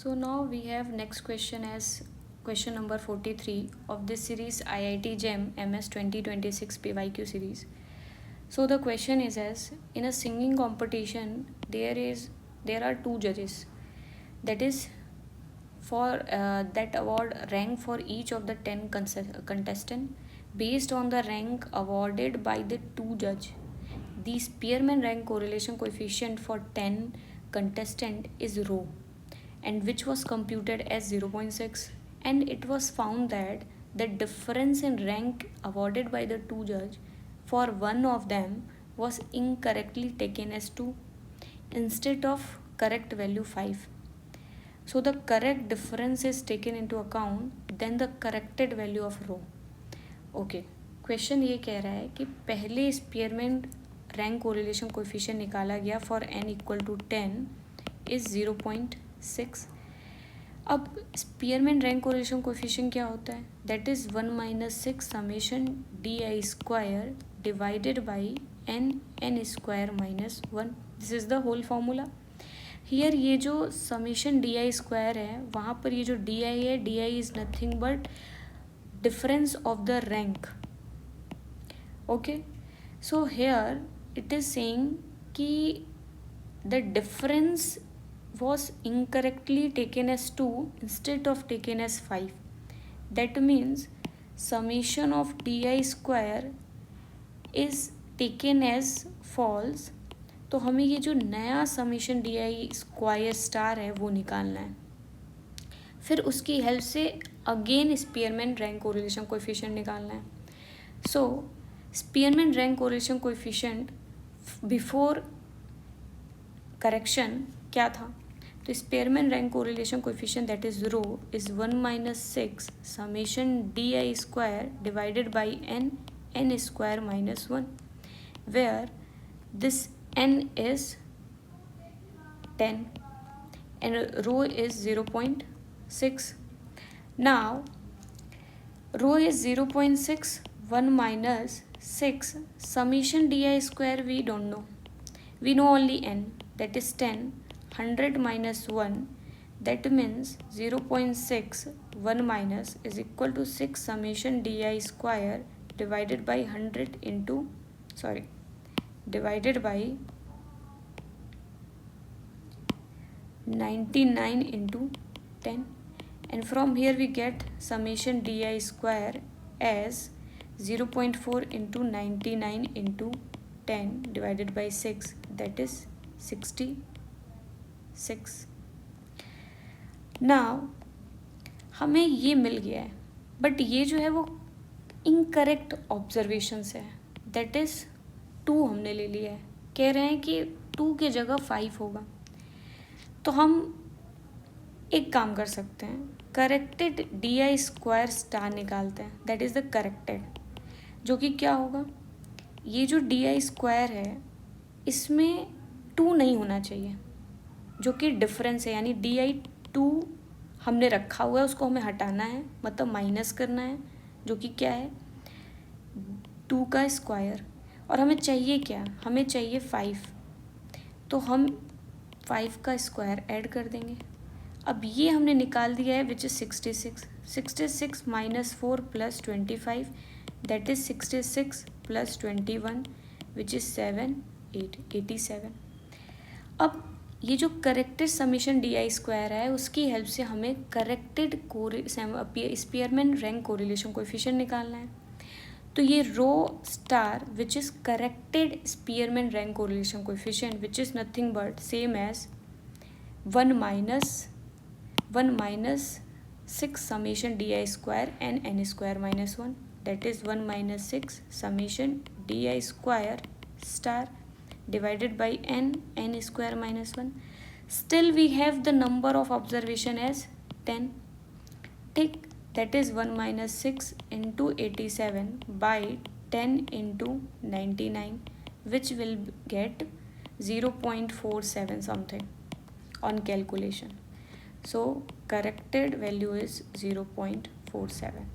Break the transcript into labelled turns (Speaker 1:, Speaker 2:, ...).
Speaker 1: So now we have next question as question number 43 of this series IIT GEM MS 2026 PYQ series. So the question is as in a singing competition there are two judges, that is for that award rank for each of the 10 contestant based on the rank awarded by the two judge. The Spearman rank correlation coefficient for 10 contestant is rho, and which was computed as 0.6, and it was found that the difference in rank awarded by the two judge for one of them was incorrectly taken as 2 instead of correct value 5. So the correct difference is taken into account then the corrected value of rho. Okay, question ये कह रहा है कि पहले Spearman rank correlation coefficient निकाला गया for n equal to 10 is 0.6. अब Spearman rank correlation coefficient क्या होता है? That is 1 minus 6 summation di square divided by n square minus 1. This is the whole formula. Here ये जो समेशन di स्क्वायर है वहाँ पर ये जो di है, di is nothing but difference of the rank. Okay, so here it is saying कि the difference was incorrectly taken as 2 instead of taken as 5. That means summation of di square is taken as false. तो हमें ये जो नया summation di square star है वो निकालना है. फिर उसकी हेल्प से again Spearman rank correlation coefficient निकालना है. So Spearman rank correlation coefficient before correction क्या था? तो Spearman rank correlation coefficient that is rho is 1 minus 6 summation di square divided by n square minus 1, where this n is 10 and rho is 0.6. Now rho is 0.6, 1 minus 6 summation di square we don't know, we know only n, that is 10. 100 minus 1, that means 0.6 1 minus is equal to 6 summation di square divided by 100 into divided by 99 into 10, and from here we get summation di square as 0.4 into 99 into 10 divided by 6, that is 66. Now हमें ये मिल गया है, but ये जो है वो incorrect observations है, that is 2 हमने ले लिया है. कह रहे हैं कि 2 के जगह 5 होगा. तो हम एक काम कर सकते हैं, करेक्टेड di स्क्वायर स्टार निकालते हैं, दैट इज़ द करेक्टेड, जो कि क्या होगा? ये जो di स्क्वायर है इसमें 2 नहीं होना चाहिए, जो कि डिफरेंस है, यानी di 2 हमने रखा हुआ है, उसको हमें हटाना है, मतलब माइनस करना है, जो कि क्या है 2 का स्क्वायर. और हमें चाहिए क्या? हमें चाहिए 5. तो हम 5 का स्क्वायर ऐड कर देंगे. अब ये हमने निकाल दिया है which is 66 minus 4 plus 25, that is 66 plus 21 which is 87. अब ये जो करेक्टेड समेशन di स्क्वायर है उसकी हेल्प से हमें corrected Spearman rank correlation coefficient निकालना है. तो ये rho star which is corrected Spearman rank correlation coefficient which is nothing but same as 1 minus 6 summation di square and n square minus 1, that is 1 minus 6 summation di square star divided by n square minus 1. Still we have the number of observation as 10. ठीक, that is 1 minus 6 into 87 by 10 into 99, which will get 0.47 something on calculation. So corrected value is 0.47.